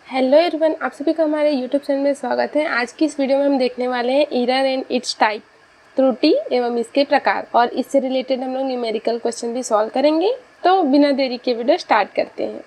Hello everyone, आप सभी का हमारे यूट्यूब चैनल में स्वागत है। आज की इस वीडियो में हम देखने वाले हैं एरर एंड इट्स टाइप, त्रुटि एवं इसके प्रकार, और इससे रिलेटेड हम लोग न्यूमेरिकल क्वेश्चन भी सॉल्व करेंगे। तो बिना देरी के वीडियो स्टार्ट करते हैं।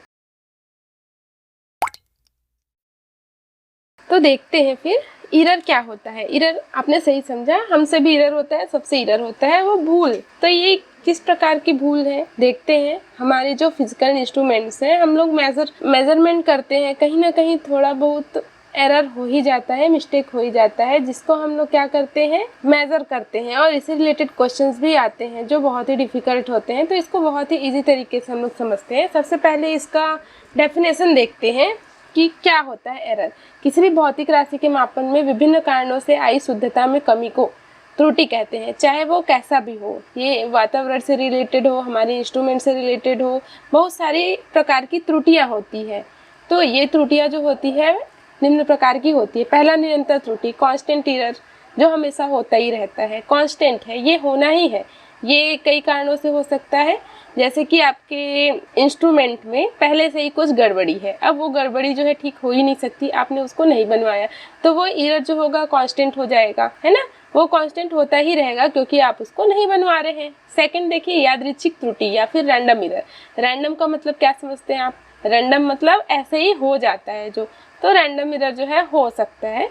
तो देखते हैं फिर एरर क्या होता है। एरर आपने सही समझा, हमसे भी एरर होता है, सबसे एरर होता है वो भूल। तो ये किस प्रकार की भूल है देखते हैं। हमारे जो फिजिकल इंस्ट्रूमेंट्स हैं, हम लोग मेजरमेंट करते हैं, कहीं ना कहीं थोड़ा बहुत एरर हो ही जाता है, मिस्टेक हो ही जाता है, जिसको हम लोग क्या करते हैं, मेजर करते हैं। और इससे रिलेटेड क्वेश्चंस भी आते हैं जो बहुत ही डिफिकल्ट होते हैं। तो इसको बहुत ही इजी तरीके से हम लोग समझते हैं। सबसे पहले इसका डेफिनेशन देखते हैं कि क्या होता है एरर। किसी भी भौतिक राशि के मापन में विभिन्न कारणों से आई शुद्धता में कमी को त्रुटि कहते हैं, चाहे वो कैसा भी हो। ये वातावरण से रिलेटेड हो, हमारे इंस्ट्रूमेंट से रिलेटेड हो, बहुत सारी प्रकार की त्रुटियां होती है। तो ये त्रुटियां जो होती है निम्न प्रकार की होती है। पहला, निरंतर त्रुटि, कांस्टेंट एरर, जो हमेशा होता ही रहता है, कांस्टेंट है, ये होना ही है। ये कई कारणों से हो सकता है, जैसे कि आपके इंस्ट्रूमेंट में पहले से ही कुछ गड़बड़ी है, अब वो गड़बड़ी जो है ठीक हो ही नहीं सकती, आपने उसको नहीं बनवाया, तो वो एरर जो होगा कांस्टेंट हो जाएगा, है ना। वो कांस्टेंट होता ही रहेगा क्योंकि आप उसको नहीं बनवा रहे हैं। सेकंड देखिए, यादृच्छिक त्रुटि या फिर रैंडम एरर। रैंडम का मतलब क्या समझते हैं आप? रैंडम मतलब ऐसे ही हो जाता है जो, तो रैंडम एरर जो है हो सकता है।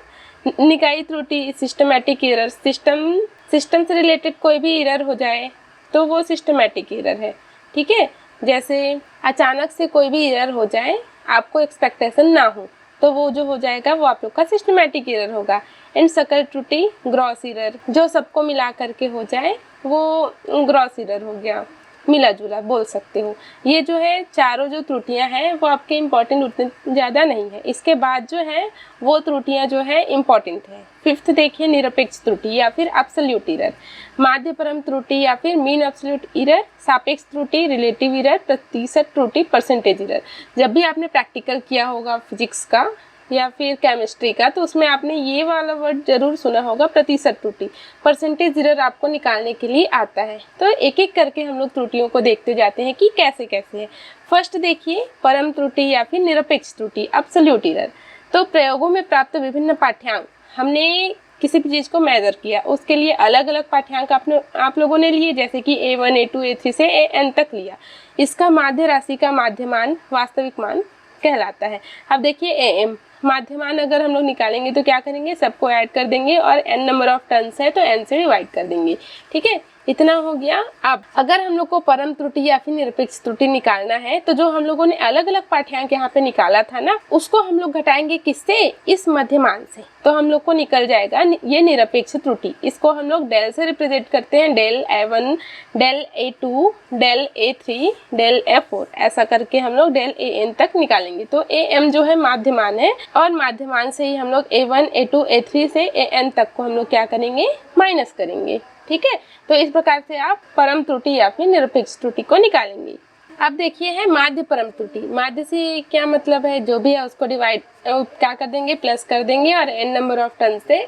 निकाय त्रुटि, सिस्टमैटिक एरर, सिस्टम से रिलेटेड कोई भी एरर हो जाए तो वो सिस्टमैटिक एरर है, ठीक है। जैसे अचानक से कोई भी एरर हो जाए, आपको एक्सपेक्टेशन ना हो, तो वो जो हो जाएगा वो आप लोग का सिस्टमैटिक एरर होगा। एंड सकल त्रुटि, ग्रॉस एरर, जो सबको मिला करके हो जाए वो ग्रॉस एरर हो गया, मिला जुला बोल सकते हो। ये जो है चारों जो त्रुटियां हैं वो आपके इम्पोर्टेंट उतने ज़्यादा नहीं है। इसके बाद जो है वो त्रुटियां जो है इम्पोर्टेंट है। फिफ्थ देखिए, निरपेक्ष त्रुटि या फिर एब्सोल्यूट एरर, माध्य परम त्रुटि या फिर मीन एब्सोल्यूट एरर, सापेक्ष त्रुटि, रिलेटिव एरर, प्रतिशत त्रुटि, परसेंटेज एरर। जब भी आपने प्रैक्टिकल किया होगा फिजिक्स का या फिर केमिस्ट्री का, तो उसमें आपने ये वाला वर्ड जरूर सुना होगा, प्रतिशत त्रुटि। परसेंटेज एरर आपको निकालने के लिए आता है। तो एक एक करके हम लोग त्रुटियों को देखते जाते हैं कि कैसे कैसे है। फर्स्ट देखिए, परम त्रुटि या फिर निरपेक्ष त्रुटि, एब्सोल्यूट एरर। तो प्रयोगों में प्राप्त विभिन्न पाठ्यांक, हमने किसी भी चीज़ को मेजर किया, उसके लिए अलग अलग पाठ्यांक आप लोगों ने लिए, जैसे कि A1, A2, A3 से AN तक लिया। इसका माध्य राशि का माध्यमान वास्तविक मान कहलाता है। अब देखिए AM, माध्यमान अगर हम लोग निकालेंगे तो क्या करेंगे, सबको ऐड कर देंगे और n नंबर ऑफ टर्न्स है तो n से डिवाइड कर देंगे, ठीक है। इतना हो गया। अब अगर हम लोग को परम त्रुटि या फिर निरपेक्ष त्रुटि निकालना है, तो जो हम लोगों ने अलग अलग पाठ्यांक यहाँ पे निकाला था ना, उसको हम लोग घटाएंगे किससे, इस मध्यमान से, तो हम लोग को निकल जाएगा ये निरपेक्ष त्रुटि। इसको हम लोग डेल से रिप्रेजेंट करते हैं, del A1, del A2, del A3, del A4, ऐसा करके हम लोग डेल AN तक निकालेंगे। तो AM जो है माध्यमान है, और माध्यमान से ही हम लोग A1, A2, A3 से AN तक को हम लोग क्या करेंगे, माइनस करेंगे, ठीक है। तो इस प्रकार से आप परम त्रुटि या फिर निरपेक्ष त्रुटि को निकालेंगे। अब देखिए है माध्य परम त्रुटि। माध्य से क्या मतलब है, जो भी है उसको डिवाइड क्या कर देंगे, प्लस कर देंगे और n नंबर ऑफ टर्न से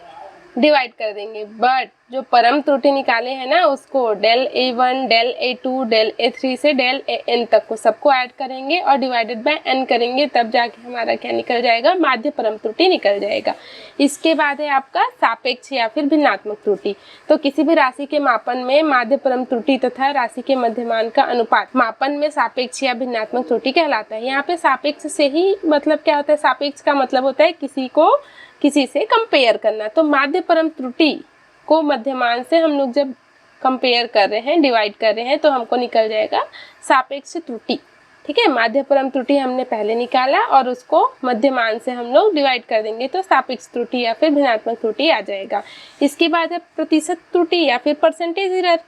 डिवाइड कर देंगे। बट जो परम त्रुटि निकाले हैं ना, उसको del A1, del A2, del A3 से डेल AN तक को सबको ऐड करेंगे और डिवाइडेड बाय n करेंगे, तब जाके हमारा क्या निकल जाएगा, माध्य परम त्रुटि निकल जाएगा। इसके बाद है आपका सापेक्ष या फिर भिन्नात्मक त्रुटि। तो किसी भी राशि के मापन में माध्य परम त्रुटि तथा राशि के मध्यमान का अनुपात मापन में सापेक्ष या भिन्नात्मक त्रुटि कहलाता है। यहाँ पे सापेक्ष से ही मतलब क्या होता है, सापेक्ष का मतलब होता है किसी को किसी से कंपेयर करना। तो माध्य परम त्रुटि को मध्यमान से हम लोग जब कंपेयर कर रहे हैं, डिवाइड कर रहे हैं, तो हमको निकल जाएगा सापेक्ष त्रुटि, ठीक है। माध्य परम त्रुटि हमने पहले निकाला और उसको मध्यमान से हम लोग डिवाइड कर देंगे, तो सापेक्ष त्रुटि या फिर भिन्नात्मक त्रुटि आ जाएगा। इसके बाद है प्रतिशत त्रुटि या फिर परसेंटेज एरर।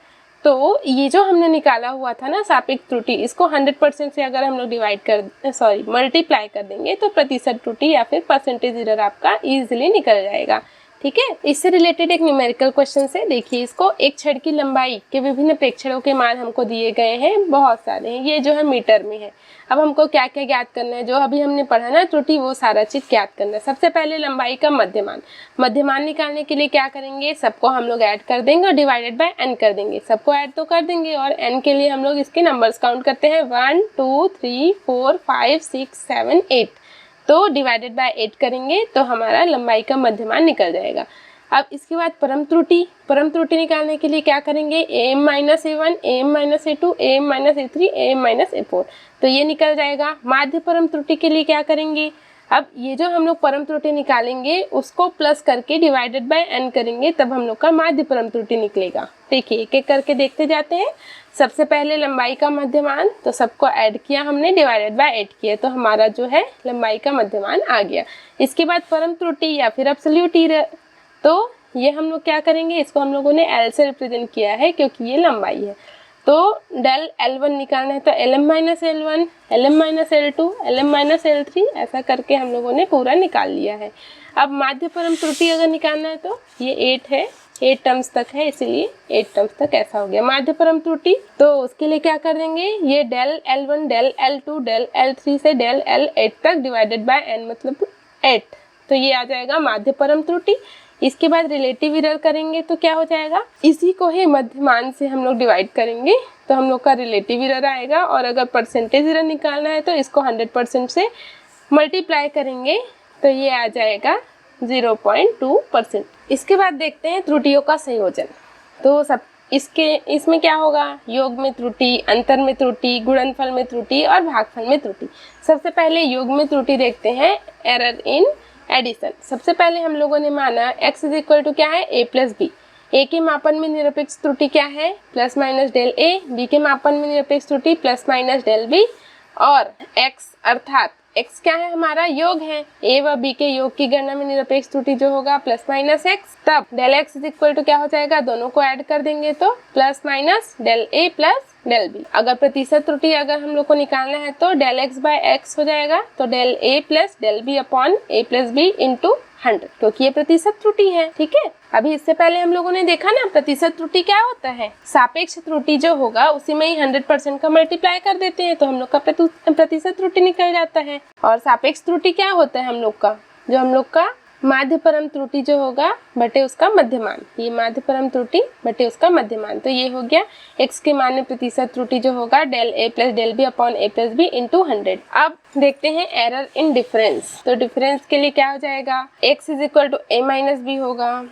तो ये जो हमने निकाला हुआ था ना सापेक्ष त्रुटि, इसको 100% से अगर हम लोग मल्टीप्लाई कर देंगे, तो प्रतिशत त्रुटि या फिर परसेंटेज एरर आपका इजीली निकल जाएगा, ठीक है। इससे रिलेटेड एक न्यूमेरिकल क्वेश्चन है, देखिए इसको। एक छड़ की लंबाई के विभिन्न प्रेक्षणों के मान हमको दिए गए हैं, बहुत सारे हैं, ये जो है मीटर में है। अब हमको क्या क्या ज्ञात करना है, जो अभी हमने पढ़ा ना त्रुटि, वो सारा चीज ज्ञात करना है। सबसे पहले लंबाई का मध्यमान निकालने के लिए क्या करेंगे, सबको हम लोग ऐड कर देंगे और डिवाइडेड बाय n कर देंगे। सबको ऐड तो कर देंगे और n के लिए हम लोग इसके नंबर्स काउंट करते हैं, 1 2 3 4 5 6 7 8। तो डिवाइडेड बाय 8 करेंगे तो हमारा लंबाई का मध्यमान निकल जाएगा। अब इसके बाद परम त्रुटि निकालने के लिए क्या करेंगे, am-a1, am-a2, am-a3, am-a4, तो ये निकल जाएगा। माध्य परम त्रुटि के लिए क्या करेंगे, अब ये जो हम लोग परम त्रुटि निकालेंगे उसको प्लस करके डिवाइडेड बाय n करेंगे, तब हम लोग का माध्य परम त्रुटि निकलेगा। देखिए एक एक करके देखते जाते हैं। सबसे पहले लंबाई का मध्यमान, तो सबको ऐड किया हमने, डिवाइडेड बाय 8 किया, तो हमारा जो है लंबाई का मध्यमान आ गया। इसके बाद परम त्रुटि या फिर एब्सोल्यूट एरर, तो ये हम लोग क्या करेंगे, इसको हम लोगों ने L से रिप्रेजेंट किया है क्योंकि ये लंबाई है। तो डेल L1 निकालना है तो Lm-L1, Lm-L2, Lm-L3, ऐसा करके हम लोगों ने पूरा निकाल लिया है। अब माध्य परम त्रुटि अगर निकालना है तो ये 8 है, 8 टर्म्स तक है, इसीलिए 8 टर्म्स तक ऐसा हो गया। माध्य परम त्रुटि, तो उसके लिए क्या कर देंगे, ये del L1, del L2, del L3 से डेल L8 तक डिवाइडेड बाय n मतलब 8, तो ये आ जाएगा माध्य परम त्रुटि। इसके बाद रिलेटिव एरर करेंगे तो क्या हो जाएगा, इसी को ही मध्यमान से हम लोग डिवाइड करेंगे तो हम लोग का रिलेटिव एरर आएगा। और अगर परसेंटेज एरर निकालना है तो इसको 100% से मल्टीप्लाई करेंगे तो ये आ जाएगा 0.2%। इसके बाद देखते हैं त्रुटियों का संयोजन। तो सब इसमें क्या होगा, योग में त्रुटि, अंतर में त्रुटि, गुणनफल में त्रुटि और भागफल में त्रुटि। सबसे पहले योग में त्रुटि देखते हैं, एरर इन एडिशन। सबसे पहले हम लोगों ने माना x इज इक्वल टू क्या है, a प्लस बी। a के मापन में निरपेक्ष त्रुटि क्या है, plus minus del a, b के मापन में निरपेक्ष त्रुटि प्लस माइनस डेल b, और x अर्थात x क्या है, हमारा योग है, a व b के योग की गणना में निरपेक्ष त्रुटि जो होगा प्लस माइनस x, तब del x is equal to क्या हो जाएगा, दोनों को ऐड कर देंगे तो plus minus del a plus del b. अगर प्रतिशत त्रुटि अगर हम लोग को निकालना है तो डेल x बाय x हो जाएगा, तो del a plus del b upon a plus b into 100, क्योंकि ये प्रतिशत त्रुटि है। ठीक है, अभी इससे पहले हम लोगों ने देखा ना प्रतिशत त्रुटि क्या होता है, सापेक्ष त्रुटि जो होगा उसी में ही 100% का मल्टीप्लाई कर देते हैं तो हम लोग का प्रतिशत त्रुटि निकल जाता है। और सापेक्ष त्रुटि क्या होता है हम लोग का, जो हम लोग का माध्य परम त्रुटि जो होगा बटे उसका मध्यमान, ये माध्य परम त्रुटि बटे उसका मध्यमान, तो ये हो गया x के मान में प्रतिशत त्रुटि जो होगा del a plus del b upon a plus b into 100। अब देखते हैं एरर इन डिफरेंस। तो डिफरेंस के लिए क्या हो जाएगा, x is equal to a minus b होगा।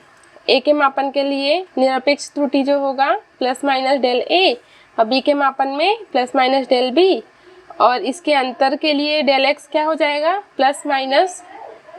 a के मापन के लिए निरपेक्ष त्रुटि जो होगा प्लस माइनस डेल a, और b के मापन में प्लस माइनस डेल b, और इसके अंतर के लिए डेल x क्या हो जाएगा, plus minus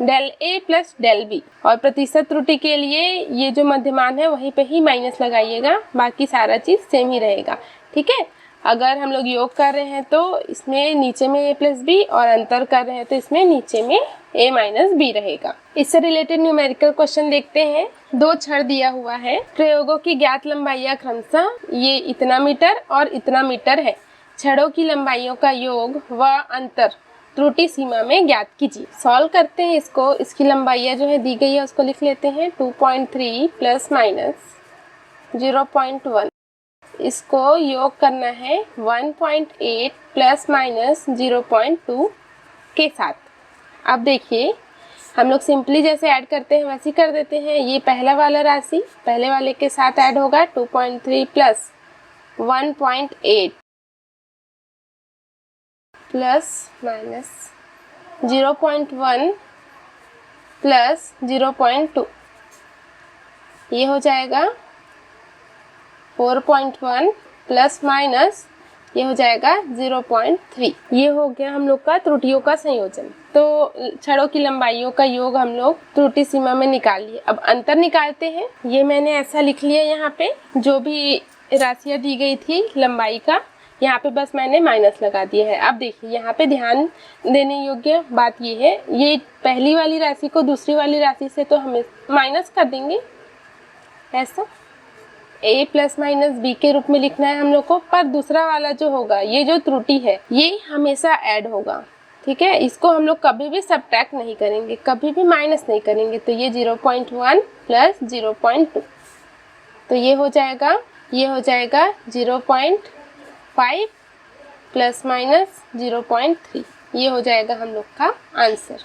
del a plus del b। और प्रतिशत त्रुटि के लिए ये जो मध्यमान है वहीं पे ही माइनस लगाइएगा, बाकी सारा चीज़ सेम ही रहेगा। ठीक है, अगर हम लोग योग कर रहे हैं तो इसमें नीचे में a प्लस बी, और अंतर कर रहे हैं तो इसमें नीचे में a माइनस बी रहेगा। इससे रिलेटेड न्यूमेरिकल क्वेश्चन देखते हैं। 2 छड़ दिया हुआ है, प्रयोगों की ज्ञात लंबाइयाँ क्रमशः ये इतना मीटर और इतना मीटर है। छड़ों की लंबाइयों का योग व अंतर त्रुटि सीमा में ज्ञात कीजिए। सॉल्व करते हैं इसको। इसकी लंबाइयाँ जो है दी गई है उसको लिख लेते हैं, 2.3 प्लस माइनस 0.1, इसको योग करना है 1.8 प्लस माइनस 0.2 के साथ। अब देखिए हम लोग सिंपली जैसे ऐड करते हैं वैसे कर देते हैं। ये पहला वाला राशि पहले वाले के साथ ऐड होगा, 2.3 प्लस 1.8 प्लस माइनस 0.1 प्लस 0.2, ये हो जाएगा 4.1 प्लस माइनस ये हो जाएगा 0.3। ये हो गया हम लोग का त्रुटियों का संयोजन। तो छड़ों की लंबाइयों का योग हम लोग त्रुटि सीमा में निकाल लिए। अब अंतर निकालते हैं। ये मैंने ऐसा लिख लिया, यहाँ पे जो भी राशियाँ दी गई थी लंबाई का, यहाँ पे बस मैंने माइनस लगा दिया है। अब देखिए यहाँ पे ध्यान देने योग्य बात ये है, ये पहली वाली राशि को दूसरी वाली राशि से तो हमें माइनस कर देंगे, ऐसा a प्लस माइनस बी के रूप में लिखना है हम लोग को। पर दूसरा वाला जो होगा, ये जो त्रुटि है ये हमेशा ऐड होगा। ठीक है, इसको हम लोग कभी भी सब्ट्रैक्ट नहीं करेंगे, कभी भी माइनस नहीं करेंगे। तो ये 0.1 प्लस 0.2, तो ये हो जाएगा 0.5 प्लस माइनस 0.3, ये हो जाएगा हम लोग का आंसर।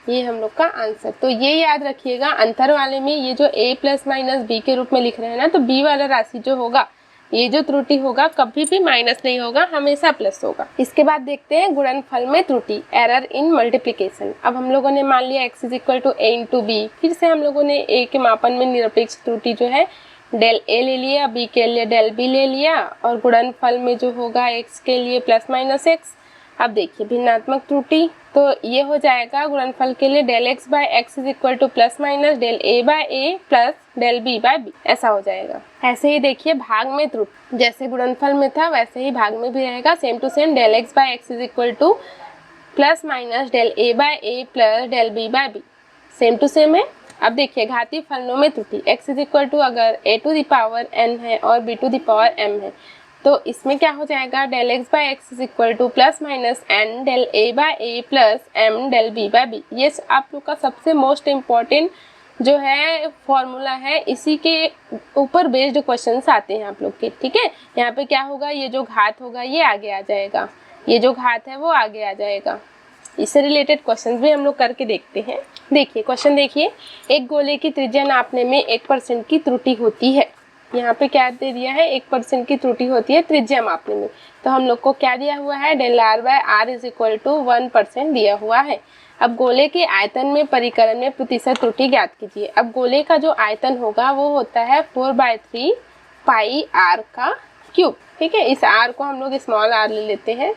ये हम लोग का आंसर। तो ये याद रखिएगा, अंतर वाले में ये जो a प्लस माइनस बी के रूप में लिख रहे हैं ना, तो b वाला राशि जो होगा ये जो त्रुटि होगा कभी भी माइनस नहीं होगा, हमेशा प्लस होगा। इसके बाद देखते हैं गुणनफल में त्रुटि, एरर इन मल्टीप्लिकेशन। अब हम लोगों ने मान लिया x is equal to a into b, फिर से हम लोगों ने a के मापन में निरपेक्ष त्रुटि जो है डेल a ले लिया, b के लिए डेल b ले लिया, और गुणनफल में जो होगा x के लिए प्लस माइनस x। अब देखिए भिन्नात्मक त्रुटि, तो ये हो जाएगा गुणनफल के लिए del x by x is equal to plus minus del a by a plus del b by b, ऐसा हो जाएगा। ऐसे ही देखिए भाग में त्रुटि, जैसे गुणनफल में था वैसे ही भाग में भी रहेगा, same to same del x by x is equal to plus minus del a by a plus del b by b, same to same है। अब देखिए घातीय फलनों में त्रुटि, x इज इक्वल टू अगर a to the power n है और b to the power m है, तो इसमें क्या हो जाएगा del x by x is equal to plus minus n del a by a plus m del b by b। ये आप लोग का सबसे मोस्ट इम्पॉर्टेंट जो है फॉर्मूला है, इसी के ऊपर बेस्ड क्वेश्चंस आते हैं आप लोग के, ठीक है। यहाँ पे क्या होगा, ये जो घात होगा ये आगे आ जाएगा, ये जो घात है वो आगे आ जाएगा। इससे रिलेटेड क्वेश्चंस भी हम लोग करके देखते हैं। देखिए क्वेश्चन देखिए, एक गोले की त्रिज्या नापने में 1% की त्रुटि होती है। यहाँ पे क्या दे दिया है, 1% की त्रुटि होती है त्रिज्या मापने में, तो हम लोग को क्या दिया हुआ है, del r by r is equal to 1% दिया हुआ है। अब गोले के आयतन में परिकलन में प्रतिशत त्रुटि ज्ञात कीजिए। अब गोले का जो आयतन होगा वो होता है 4/3 पाई आर का क्यूब, ठीक है। इस आर को हम लोग स्मॉल आर ले लेते हैं,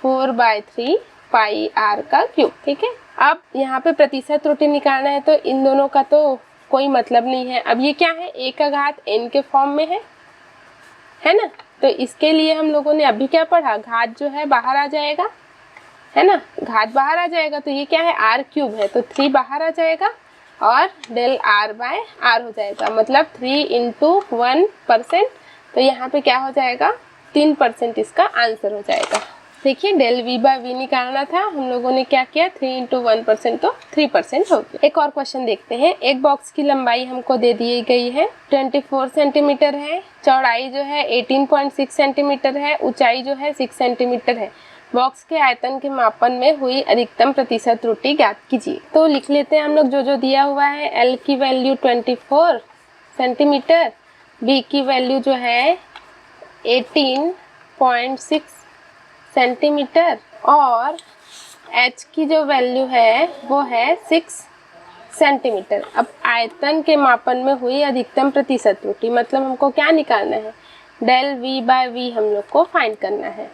4/3 पाई आर का क्यूब, ठीक है। अब यहाँ पे प्रतिशत त्रुटि निकालना है, तो इन दोनों का तो कोई मतलब नहीं है। अब ये क्या है, a का घात n के फॉर्म में है ना, तो इसके लिए हम लोगों ने अभी क्या पढ़ा, घात जो है बाहर आ जाएगा, है ना, घात बाहर आ जाएगा, तो ये क्या है r क्यूब है, तो 3 बाहर आ जाएगा और डेल r बाय r हो जाएगा, मतलब 3 इंटू 1%, तो यहाँ पे क्या हो जाएगा 3% इसका आंसर हो जाएगा। देखिए डेल v बाय v निकालना था, हम लोगों ने क्या किया 3 इंटू 1%, तो 3% हो गया। एक और क्वेश्चन देखते हैं। एक बॉक्स की लंबाई हमको दे दी गई है 24 सेंटीमीटर है, चौड़ाई जो है 18.6 सेंटीमीटर है, ऊंचाई जो है 6 सेंटीमीटर है। बॉक्स के आयतन के मापन में हुई अधिकतम प्रतिशत त्रुटि ज्ञात कीजिए। तो लिख लेते हैं हम लोग जो दिया हुआ है, L की वैल्यू 24 सेंटीमीटर, B की वैल्यू जो है 18.6 सेंटीमीटर और H की जो वैल्यू है वो है 6 सेंटीमीटर। अब आयतन के मापन में हुई अधिकतम प्रतिशत त्रुटि, मतलब हमको क्या निकालना है, डेल v बाय v हम लोग को फाइंड करना है।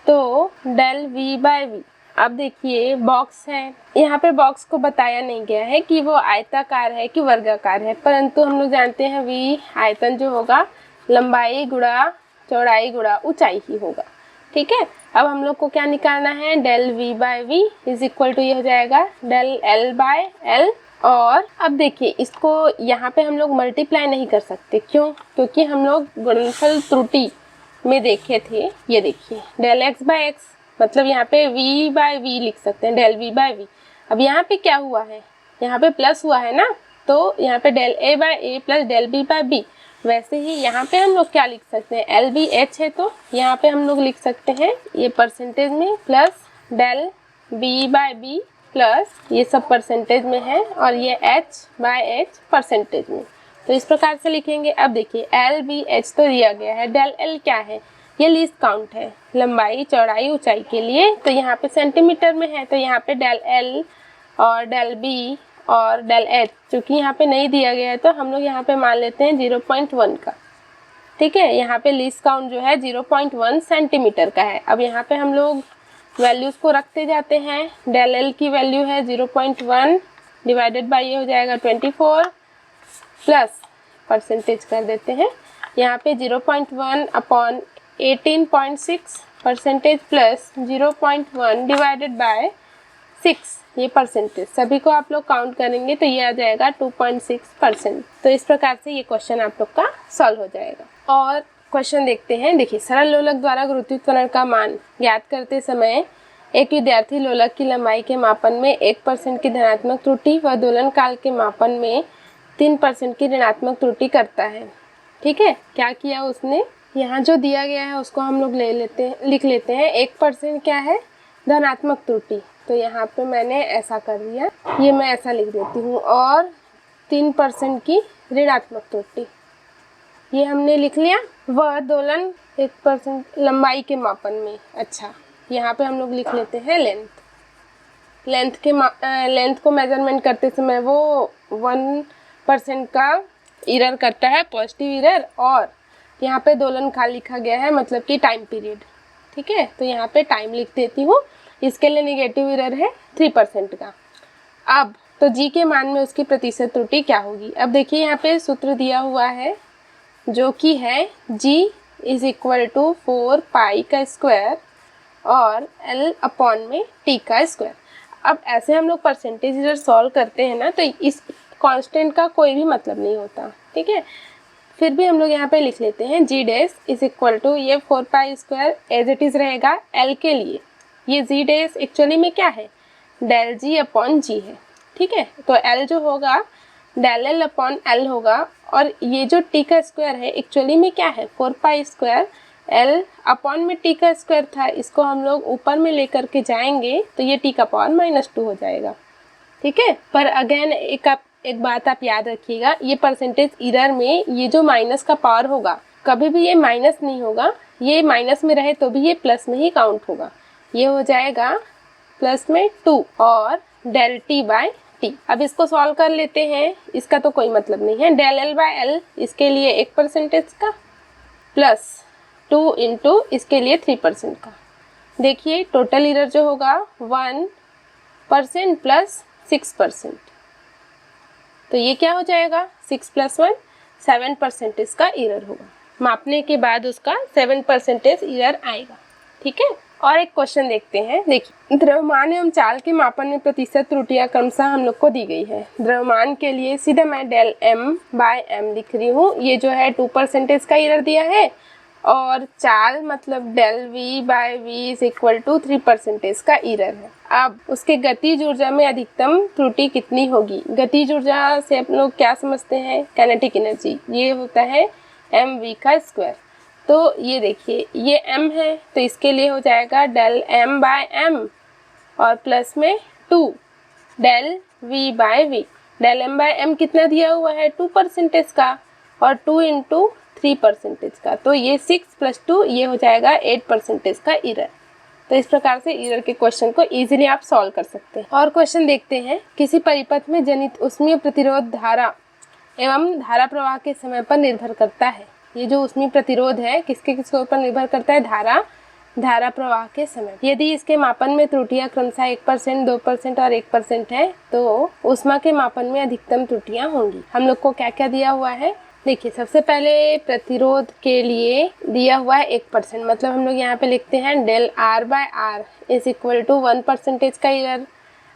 तो डेल v बाय v, अब देखिए बॉक्स है, यहाँ पे बॉक्स को बताया नहीं गया है कि वो आयताकार है कि वर्गाकार है, परंतु हम लोग जानते हैं v आयतन जो होगा लंबाई गुणा चौड़ाई गुणा ऊंचाई ही होगा, ठीक है। अब हम लोग को क्या निकालना है, del v by v is equal to ये हो जाएगा डेल l बाय l। और अब देखिए इसको यहाँ पे हम लोग मल्टीप्लाई नहीं कर सकते, क्यों, क्योंकि हम लोग गुणनफल त्रुटि में देखे थे, ये देखिए डेल x बाय एक्स, मतलब यहाँ पे v बाय v लिख सकते हैं, डेल v बाय v। अब यहाँ पे क्या हुआ है, यहाँ पे प्लस हुआ है ना, तो यहाँ पे del a by a plus del b by b। वैसे ही यहाँ पे हम लोग क्या लिख सकते हैं, एल बी एच है, तो यहाँ पे हम लोग लिख सकते हैं ये परसेंटेज में plus del b by b plus ये सब परसेंटेज में है और ये एच बाय एच परसेंटेज में, तो इस प्रकार से लिखेंगे। अब देखिए एल बी एच तो दिया गया है, डेल एल क्या है, ये लीस्ट काउंट है लंबाई चौड़ाई ऊंचाई के लिए, तो यहाँ पे सेंटीमीटर में है, तो यहाँ पे डेल एल और डेल बी और डेल एच चूँकि यहाँ पे नहीं दिया गया है, तो हम लोग यहाँ पे मान लेते हैं 0.1 का, ठीक है। यहाँ पे लीस्ट काउंट जो है 0.1 सेंटीमीटर का है। अब यहाँ पे हम लोग वैल्यूज़ को रखते जाते हैं, डेल एल की वैल्यू है 0.1 डिवाइडेड बाई ये हो जाएगा 24 प्लस परसेंटेज कर देते हैं, यहाँ पे 0.1 upon 18.6 percentage plus 0.1 divided by 6 ये परसेंटेज, सभी को आप लोग काउंट करेंगे तो ये आ जाएगा 2.6%। तो इस प्रकार से ये क्वेश्चन आप लोग का सॉल्व हो जाएगा। और क्वेश्चन देखते हैं। देखिए सरल लोलक द्वारा गुरुत्वीय त्वरण का मान ज्ञात करते समय एक विद्यार्थी लोलक की लंबाई के मापन में 1% की धनात्मक त्रुटि व दोलन काल के मापन में 3% की ऋणात्मक त्रुटि करता है, ठीक है। क्या किया उसने, यहाँ जो दिया गया है उसको हम लोग लिख लेते हैं। 1% क्या है, धनात्मक त्रुटि, तो यहाँ पे मैंने ऐसा कर दिया, ये मैं ऐसा लिख देती हूँ, और 3% की ऋणात्मक त्रुटि, ये हमने लिख लिया। वह दोलन 1% लंबाई के मापन में। अच्छा, यहाँ पे हम लोग लिख लेते हैं लेंथ को मेजरमेंट करते समय वो 1% का एरर करता है, पॉजिटिव एरर। और यहाँ पे दोलन काल लिखा गया है, मतलब कि टाइम पीरियड। ठीक है, तो यहाँ पे टाइम लिख देती हूँ। इसके लिए नेगेटिव एरर है 3% का। अब तो जी के मान में उसकी प्रतिशत त्रुटि क्या होगी। अब देखिए यहाँ पे सूत्र दिया हुआ है जो कि है g इज इक्वल टू 4 पाई का स्क्वायर और l अपॉन में t का स्क्वायर। अब ऐसे हम लोग परसेंटेज एरर सॉल्व करते हैं ना, तो इस कांस्टेंट का कोई भी मतलब नहीं होता। ठीक है, फिर भी हम लोग यहाँ पे लिख लेते हैं g dash is equal to, ये 4 pi square as it is रहेगा l के लिए। ये g डैश एक्चुअली में क्या है, डेल g अपॉन g है। ठीक है, तो l जो होगा डेल l अपॉन l होगा। और ये जो t का स्क्वायर है एक्चुअली में क्या है, 4 पाई स्क्वायर l अपॉन में t का स्क्वायर था। इसको हम लोग ऊपर में लेकर के जाएंगे तो ये t का पावर -2 हो जाएगा। ठीक है, पर अगेन एक बात आप याद रखिएगा, ये परसेंटेज एरर में ये जो माइनस का पावर होगा कभी भी ये माइनस नहीं होगा। ये माइनस में रहे तो भी ये प्लस में ही काउंट होगा। ये हो जाएगा प्लस में 2 और डेल टी बाय टी। अब इसको सॉल्व कर लेते हैं, इसका तो कोई मतलब नहीं है। डेल एल बाय एल इसके लिए 1% का प्लस 2 इंटू इसके लिए 3% का। देखिए टोटल एरर जो होगा 1% प्लस 6%। तो ये क्या हो जाएगा, 6 + 1 7% इसका एरर होगा। मापने के बाद उसका 7% एरर आएगा। ठीक है, और एक क्वेश्चन देखते हैं। देखिए, द्रव्यमान एवं चाल के मापन में प्रतिशत त्रुटियां क्रमशः हम लोग को दी गई है। द्रव्यमान के लिए सीधा मैं डेल m बाय m लिख रही हूँ, ये जो है 2% का एरर दिया है। और चाल मतलब del v by v is equal to 3% का एरर है। अब उसके गतिज ऊर्जा में अधिकतम त्रुटि कितनी होगी। गतिज ऊर्जा से आप लोग क्या समझते हैं, काइनेटिक एनर्जी, ये होता है mv का स्क्वायर। तो ये देखिए ये m है, तो इसके लिए हो जाएगा डेल m बाय m और प्लस में 2 del v by v। Del m by m कितना दिया हुआ है, 2% का, और 2 इंटू 3% का। तो ये 6 + 2 ये हो जाएगा 8% का एरर। तो इस प्रकार से एरर के क्वेश्चन को इजीली आप सॉल्व कर सकते हैं। और क्वेश्चन देखते हैं, किसी परिपथ में जनित ऊष्मीय प्रतिरोध धारा एवं धारा प्रवाह के समय पर निर्भर करता है। ये जो ऊष्मीय प्रतिरोध है किसके ऊपर निर्भर करता है, धारा प्रवाह के समय। यदि इसके मापन में त्रुटियां क्रमशः 1%, 2% और 1% है तो ऊष्मा के मापन में अधिकतम त्रुटियां होंगी। हम लोग को क्या क्या दिया हुआ है, देखिए सबसे पहले प्रतिरोध के लिए दिया हुआ है 1%, मतलब हम लोग यहाँ पे लिखते हैं del r by r is equal to 1% का एरर।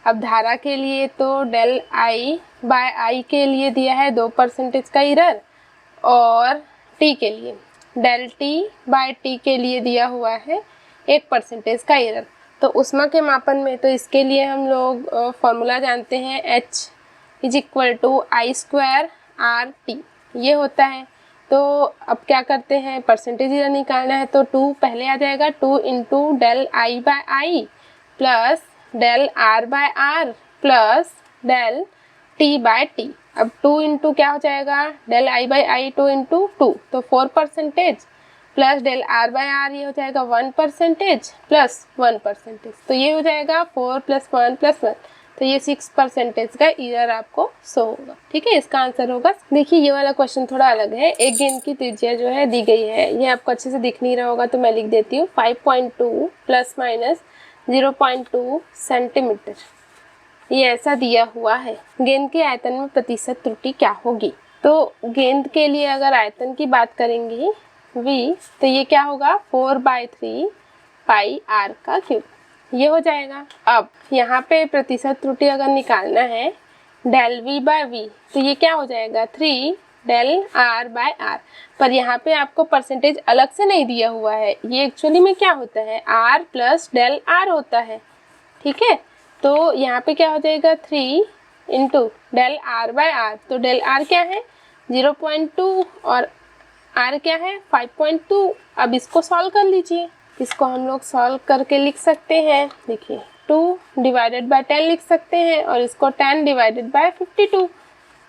अब धारा के लिए तो डेल i बाय i के लिए दिया है 2% का एरर। और t के लिए डेल t बाय t के लिए दिया हुआ है 1% का एरर। तो ऊष्मा के मापन में तो इसके लिए हम लोग फॉर्मूला जानते हैं, h is equal to I² RT ये होता है। तो अब क्या करते हैं, परसेंटेज एरर निकालना है तो 2 पहले आ जाएगा, 2 into del i by i plus del r by r plus del t by t। अब 2 इंटू क्या हो जाएगा, del i by i 2 into 2 तो 4% plus del r by r ये हो जाएगा 1% प्लस 1%। तो ये हो जाएगा 4 + 1 + 1, तो ये 6% का एरर आपको शो होगा। ठीक है, इसका आंसर होगा। देखिए ये वाला क्वेश्चन थोड़ा अलग है। एक गेंद की त्रिज्या जो है दी गई है, ये आपको अच्छे से दिख नहीं रहा होगा तो मैं लिख देती हूँ 5.2 ± 0.2 सेंटीमीटर। ये ऐसा दिया हुआ है। गेंद के आयतन में प्रतिशत त्रुटि क्या होगी। तो गेंद के लिए अगर आयतन की बात करेंगे v, तो ये क्या होगा 4/3 पाई r का क्यूब, ये हो जाएगा। अब यहाँ पे प्रतिशत त्रुटि अगर निकालना है डेल v बाय v, तो ये क्या हो जाएगा 3 डेल r बाय r। पर यहाँ पे आपको परसेंटेज अलग से नहीं दिया हुआ है, ये एक्चुअली में क्या होता है r प्लस डेल r होता है। ठीक है, तो यहाँ पे क्या हो जाएगा 3 into del r by r। तो डेल r क्या है 0.2 और r क्या है 5.2। अब इसको सॉल्व कर लीजिए, इसको हम लोग सॉल्व करके लिख सकते हैं। देखिए 2 डिवाइडेड बाय 10 लिख सकते हैं और इसको 10 डिवाइडेड बाय 52,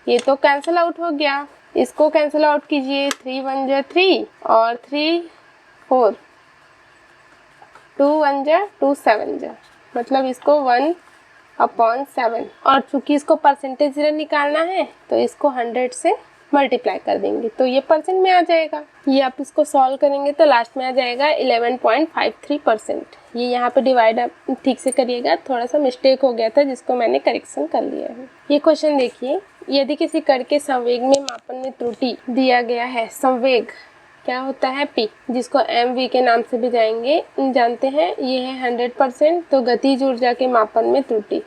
ये तो कैंसिल आउट हो गया। इसको कैंसिल आउट कीजिए, 3 1 जा 3 और 3 4, 2 1 जा 2 7 जा, मतलब इसको 1/7। और चूंकि इसको परसेंटेज एरर निकालना है तो इसको 100 से मल्टीप्लाई कर देंगे तो ये परसेंट में आ जाएगा। ये आप इसको सॉल्व करेंगे तो लास्ट में आ जाएगा 11.53%। ये यहाँ पे डिवाइड आप ठीक से करिएगा, थोड़ा सा मिस्टेक हो गया था जिसको मैंने करेक्शन कर लिया है। ये क्वेश्चन देखिए, यदि किसी कण के संवेग में मापन में त्रुटि दिया गया है, संवेग क्या होता है P, जिसको mv के नाम से भी जानते हैं, ये है 100%। तो गतिज ऊर्जा के मापन में त्रुटि,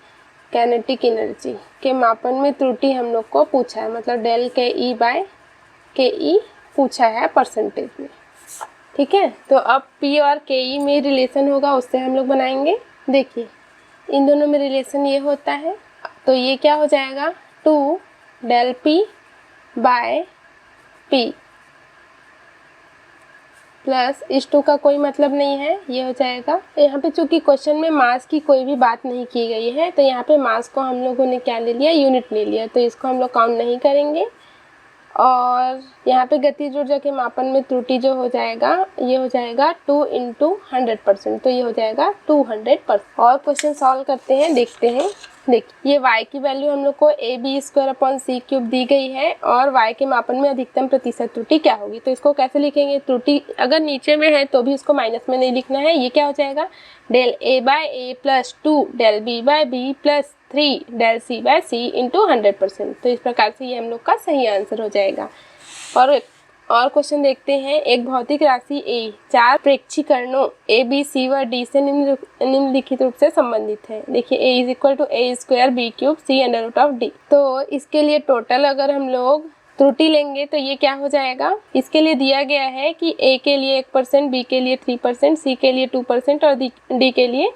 काइनेटिक एनर्जी के मापन में त्रुटि हम लोग को पूछा है, मतलब डेल के ई बाय के ई पूछा है परसेंटेज में, ठीक है। तो अब P और के ई में रिलेशन होगा, उससे हम लोग बनाएंगे। देखिए इन दोनों में रिलेशन ये होता है, तो ये क्या हो जाएगा 2 del P by P plus इस 2 का कोई मतलब नहीं है, ये हो जाएगा। यहाँ पे चूंकि क्वेश्चन में मास की कोई भी बात नहीं की गई है तो यहाँ पे मास को हम लोगों ने क्या ले लिया, यूनिट ले लिया, तो इसको हम लोग काउंट नहीं करेंगे। और यहाँ पे गतिज ऊर्जा के मापन में त्रुटि जो हो जाएगा, ये हो जाएगा 2 × 100%, तो ये हो जाएगा 200%। और क्वेश्चन सॉल्व करते हैं, देखते हैं। देखिए ये y की वैल्यू हम लोग को ab² दी गई है और y के मापन में अधिकतम प्रतिशत त्रुटि क्या होगी, तो इसको कैसे लिखेंगे। त्रुटि अगर नीचे में है तो भी इसको माइनस में नहीं लिखना है। ये क्या हो जाएगा del a by a plus 2 del b by b plus 3 del c by c into 100%। तो इस प्रकार से ये हम लोग का सही आंसर हो जाएगा। और क्वेश्चन देखते हैं, एक भौतिक राशि A 4 प्रेक्षीकरणों A B C व D से निम्नलिखित रूप से संबंधित है। देखिए A = a² b³ c√d। तो इसके लिए टोटल अगर हम लोग त्रुटि लेंगे तो ये क्या हो जाएगा, इसके लिए दिया गया है कि A के लिए 1%, B के लिए 3%, C के लिए 2% और D के लिए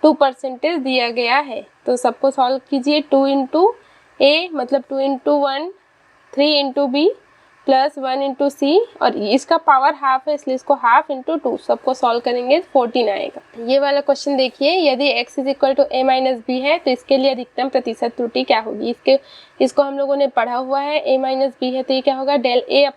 2% दिया गया है। तो सबको सॉल्व कीजिए, 2 × A मतलब 2 × 1, 3 × B प्लस 1 × C, और इसका पावर हाफ है इसलिए इसको हाफ × 2, सबको सॉल्व करेंगे 14 आएगा। ये वाला क्वेश्चन देखिए, यदि x = a - b है तो इसके लिए अधिकतम प्रतिशत त्रुटि क्या होगी। इसको हम लोगों ने पढ़ा हुआ है, a - b है तो ये क्या होगा del a/a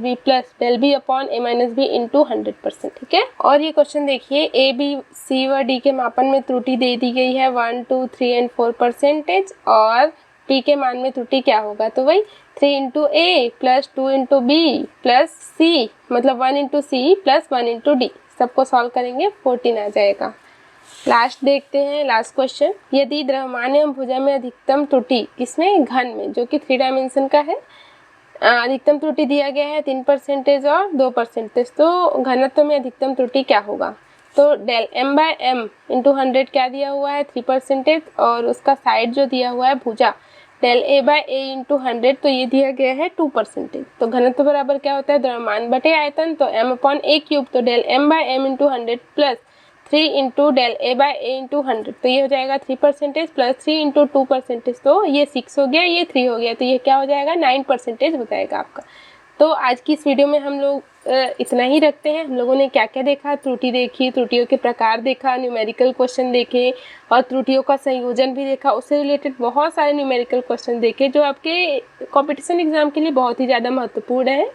- b plus del b/a - b into 100%, ठीक है। और ये क्वेश्चन देखिए, a b c व d के मापन में त्रुटि दे दी गई है 1 2 3 और 4% और p के मान में त्रुटि क्या होगा, तो वही 3 × a plus 2 × b plus c, मतलब 1 × c प्लस 1 × d। सबको सॉल्व करेंगे 14 आ जाएगा। लास्ट देखते हैं, लास्ट क्वेश्चन, यदि द्रव्यमान एवं भुजा में अधिकतम त्रुटि, किसमें, घन में, जो कि 3 डायमेंशन का है, अधिकतम त्रुटि दिया गया है 3% और 2%, तो घनत्व में अधिकतम त्रुटि क्या होगा। तो डेल m/m × 100 क्या दिया हुआ है 3% और उसका साइड जो दिया हुआ है भुजा डेल a/a × 100, तो ये दिया गया है 2%। तो घनत्व बराबर क्या होता है द्रव्यमान बटे आयतन, तो m/a³, तो del m/m × 100 plus 3 × del a/a × 100, तो ये हो जाएगा 3% प्लस 3 × 2%, तो ये 6 हो गया, ये 3 हो गया, तो ये क्या हो जाएगा 9% हो जाएगा आपका। तो आज की इस वीडियो में हम लोग इतना ही रखते हैं। हम लोगों ने क्या क्या देखा, त्रुटि देखी, त्रुटियों के प्रकार देखा, न्यूमेरिकल क्वेश्चन देखे और त्रुटियों का संयोजन भी देखा, उससे रिलेटेड बहुत सारे न्यूमेरिकल क्वेश्चन देखे जो आपके कंपटीशन एग्जाम के लिए बहुत ही ज़्यादा महत्वपूर्ण है।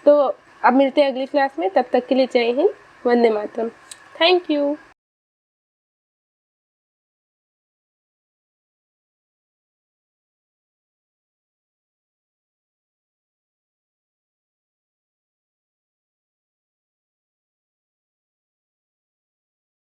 तो अब मिलते हैं अगली क्लास में, तब तक के लिए जय हिंद, वंदे मातरम, थैंक यू।